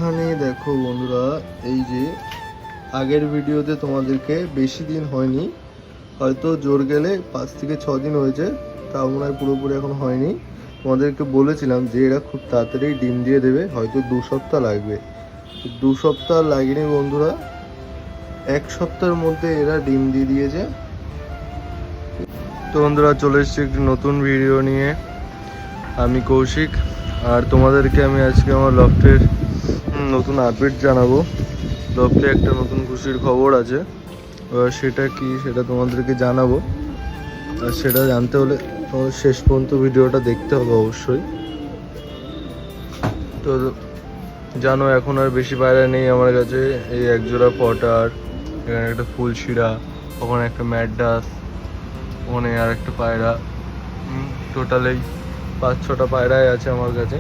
এখানে দেখো বন্ধুরা, এই যে আগের ভিডিওতে তোমাদেরকে বেশি দিন হয়নি, হয়তো জোর গেলে 5 থেকে 6 দিন হয়েছে, তাও মনে হয় পুরোপুরি এখন হয়নি। তোমাদেরকে বলেছিলাম যে এরা খুব তাড়াতাড়ি ডিম দিয়ে দেবে, হয়তো 2 সপ্তাহ লাগবে। 2 সপ্তাহ লাগেনি বন্ধুরা, 1 সপ্তাহের মধ্যে এরা ডিম দিয়ে দিয়েছে। তো বন্ধুরা, চলে এসেছি একটি নতুন ভিডিও নিয়ে। আমি কৌশিক, আর তোমাদেরকে আমি আজকে আমার লফটের নতুন আপডেট জানাবো। লফটে একটা নতুন খুশির খবর আছে, সেটা কি সেটা তোমাদেরকে জানাবো। আর সেটা জানতে হলে তোমাদের শেষ পর্যন্ত ভিডিওটা দেখতে হবে অবশ্যই। তো জানো, এখন আর বেশি পায়রা নেই আমার কাছে। এই একজোড়া পটার, এখানে একটা ফুলশিরা, ওখানে একটা ম্যাডাস, ওখানে আর একটা পায়রা। টোটাল এই 5-6টা পায়রাই আছে আমার কাছে।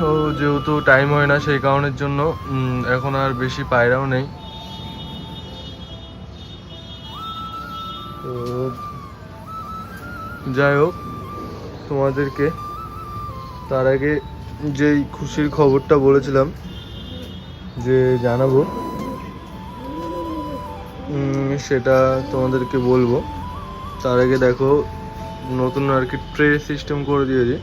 ও যেহেতু টাইম হয় না, সেই কারণের জন্য এখন আর বেশি পায়রাও নেই। তো যাই হোক, তোমাদেরকে তার আগে যেই খুশির খবরটা বলেছিলাম যে জানাবো, সেটা তোমাদেরকে বলবো। তার আগে দেখো, নতুন আর কি ট্রে সিস্টেম করে দিয়েছি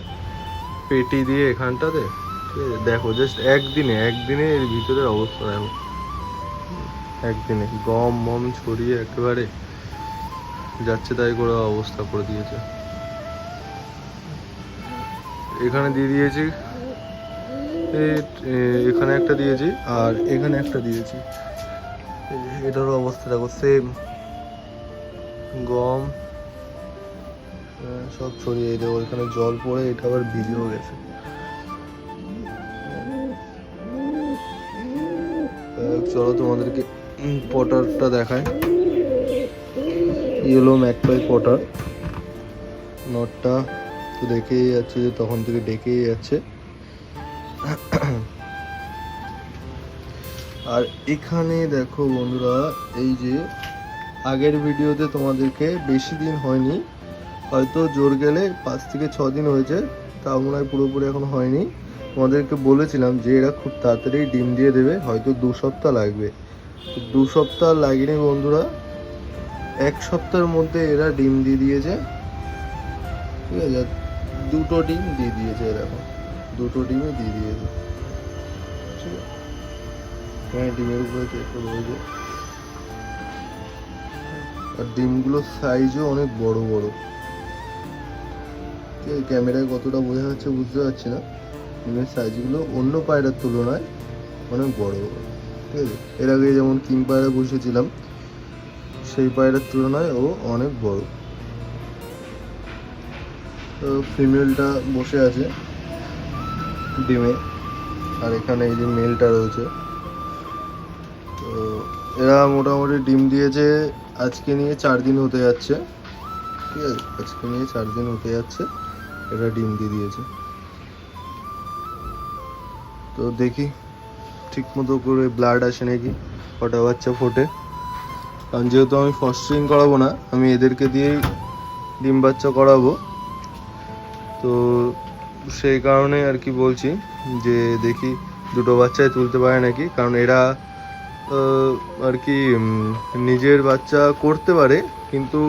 পেটি দিয়ে এখানটাতে। ঠিক আছে, দেখো জাস্ট একদিনে এর ভিতরের অবস্থা দেখো। একদিনে গম মম ছড়িয়ে একেবারে যাচ্ছে তাই করে অবস্থা করে দিয়েছে। এখানে দিয়ে দিয়েছি, এখানে একটা দিয়েছি, আর এখানে একটা দিয়েছি। এটারও অবস্থা দেখো সেম, গম সব ছড়িয়ে দেবো। এখানে জল পড়ে এটা আবার ভিজেও গেছে। চলো তোমাদেরকে পটারটা দেখায়। ইয়েলো ম্যাকপাই পটার, নটটা তো দেখেই যাচ্ছে যে তখন থেকে ডেকেই যাচ্ছে। আর এখানে দেখো বন্ধুরা, এই যে আগের ভিডিওতে তোমাদেরকে বেশি দিন হয়নি, হয়তো জোর গেলে 5 থেকে 6 দিন হয়েছে, তাও মনে হয় পুরোপুরি এখন হয়নি। তোমাদেরকে বলেছিলাম যে এরা খুব তাড়াতাড়ি ডিম দিয়ে দেবে, হয়তো 2 সপ্তাহ লাগবে। 2 সপ্তাহ লাগেনি বন্ধুরা, 1 সপ্তাহের মধ্যে এরা ডিম দিয়ে দিয়েছে। ঠিক আছে, 2টো ডিম দিয়ে দিয়েছে, এরকম 2টো ডিমই দিয়ে দিয়েছে। ঠিক আছে, হ্যাঁ ডিমের উপরে চেপে রয়েছে। আর ডিমগুলোর সাইজও অনেক বড় বড়। ঠিক আছে, ক্যামেরায় কতটা বোঝা যাচ্ছে বুঝতে পারছি না। ডিমের সাইজগুলো অন্য পায়রার তুলনায় অনেক বড় বড়। ঠিক আছে, এর আগে যেমন কিং পায়রা বসেছিলাম, সেই পায়রার তুলনায় ও অনেক বড়। তো ফিমেলটা বসে আছে ডিমে, আর এখানে এই যে মেলটা রয়েছে। তো এরা মোটামুটি ডিম দিয়েছে, আজকে নিয়ে 4 দিন হতে যাচ্ছে। ঠিক আছে, আজকে নিয়ে 4 দিন হতে যাচ্ছে এরা ডিম দিয়ে দিয়েছে। তো দেখি ঠিক মতো করে ব্লাড আসে নাকি, কটা বাচ্চা ফোটে। কারণ যেহেতু আমি ফস্টারিং করাবো না, আমি এদেরকে দিয়েই ডিম বাচ্চা করাবো। তো সেই কারণে আর কি বলছি যে দেখি 2টো বাচ্চাই তুলতে পারে নাকি। কারণ এরা আর কি নিজের বাচ্চা করতে পারে, কিন্তু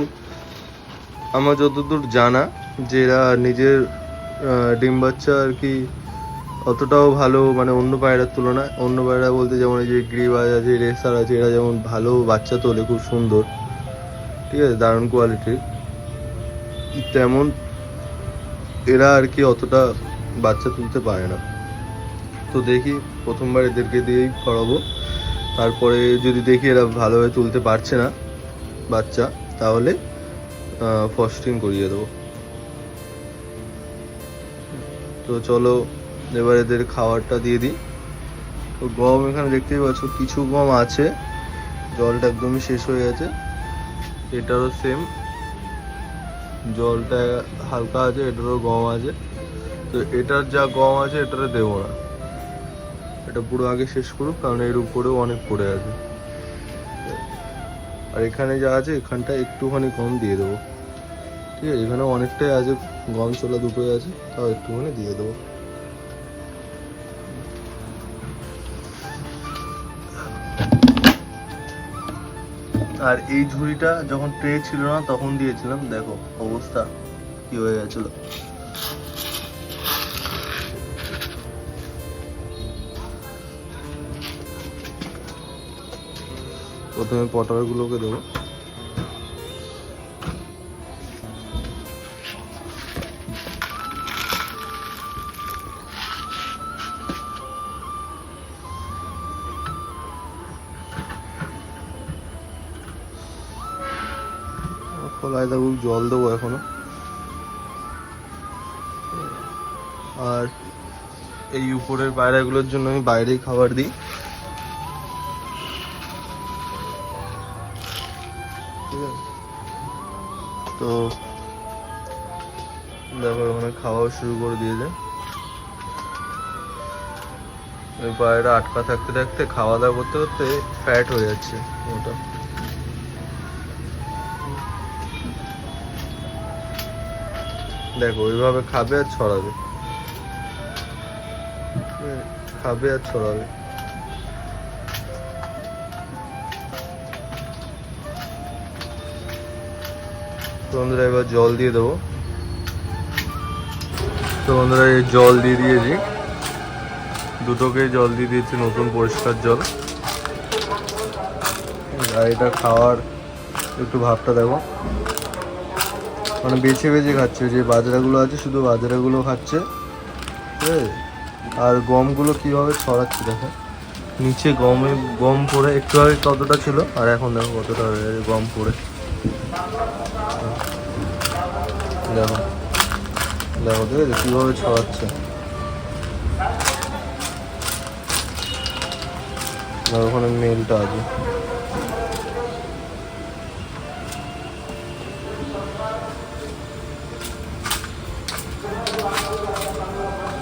আমার যতদূর জানা যে এরা নিজের ডিম বাচ্চা আর কি অতটাও ভালো, মানে অন্য পায়রার তুলনায়। অন্য পায়রা বলতে যেমন এই যে গ্রিবাজ আছে, রেসার আছে, এরা যেমন ভালো বাচ্চা তোলে, খুব সুন্দর, ঠিক আছে, দারুণ কোয়ালিটির, তেমন এরা আর কি অতটা বাচ্চা তুলতে পারে না। তো দেখি প্রথমবার এদেরকে দিয়েই করাবো, তারপরে যদি দেখি এরা ভালোভাবে তুলতে পারছে না বাচ্চা, তাহলে ফস্টিং করিয়ে দেবো। তো চলো এবার এদের খাবারটা দিয়ে দিই। তো গম এখানে দেখতেই পাচ্ছ, কিছু গম আছে, জলটা একদমই শেষ হয়ে গেছে। এটারও সেম, জলটা হালকা আছে, এটারও গম আছে। তো এটার যা গম আছে এটারে দেবো না, এটা পুরো আগে শেষ করুক, কারণ এর উপরেও অনেক পড়ে আছে। আর এখানে যা আছে এখানটা একটুখানি কম দিয়ে দেবো। ঠিক আছে, এখানে অনেকটাই আছে গম ছোলা দুটোই আছে, তাও একটুখানি দিয়ে দেবো। আর এই ঝুড়িটা যখন ট্রে ছিল না তখন দিয়েছিলাম, দেখো অবস্থা কি হয়ে গেছিল। প্রথমে পটারগুলোকে দেবো। কলাই দেবো, জল দেবো এখনো। আর এই উপরের পায়রাগুলোর জন্য আমি বাইরেই খাবার দিই। ঠিক আছে, তো দেখো ওখানে খাওয়া শুরু করে দিয়েছে। ওই পায়রা আটকা থাকতে থাকতে খাওয়া দাওয়া করতে করতে ফ্যাট হয়ে যাচ্ছে ওটা। দেখো ওইভাবে খাবে আর ছড়াবে, খাবে আর ছড়াবে। তো বন্ধুরা এবার জল দিয়ে দেবো। তো বন্ধুরা এই জল দিয়ে দিয়েছি, দুটোকে জল দিয়ে দিয়েছি, নতুন পরিষ্কার জল। আর এটা খাওয়ার একটু ভাবটা দেখো, মানে বেছে বেছে খাচ্ছে। যে বাজরাগুলো আছে শুধু বাজরাগুলো খাচ্ছে, ঠিক আছে। আর গমগুলো কিভাবে ছড়াচ্ছে দেখো, নিচে গম পড়ে একটু আগে কতটা ছিল আর এখন দেখো কতটা হয়ে গেছে গম পড়ে। দেখো দেখো ঠিক আছে কিভাবে ছড়াচ্ছে। ওখানে মেলটা আছে।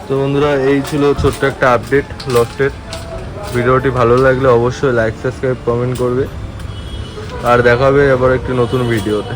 তো বন্ধুরা এই ছিল ছোট্ট একটা আপডেট লফটের। ভিডিওটি ভালো লাগলে অবশ্যই লাইক, সাবস্ক্রাইব, কমেন্ট করবে। আর দেখা হবে আবার একটি নতুন ভিডিওতে।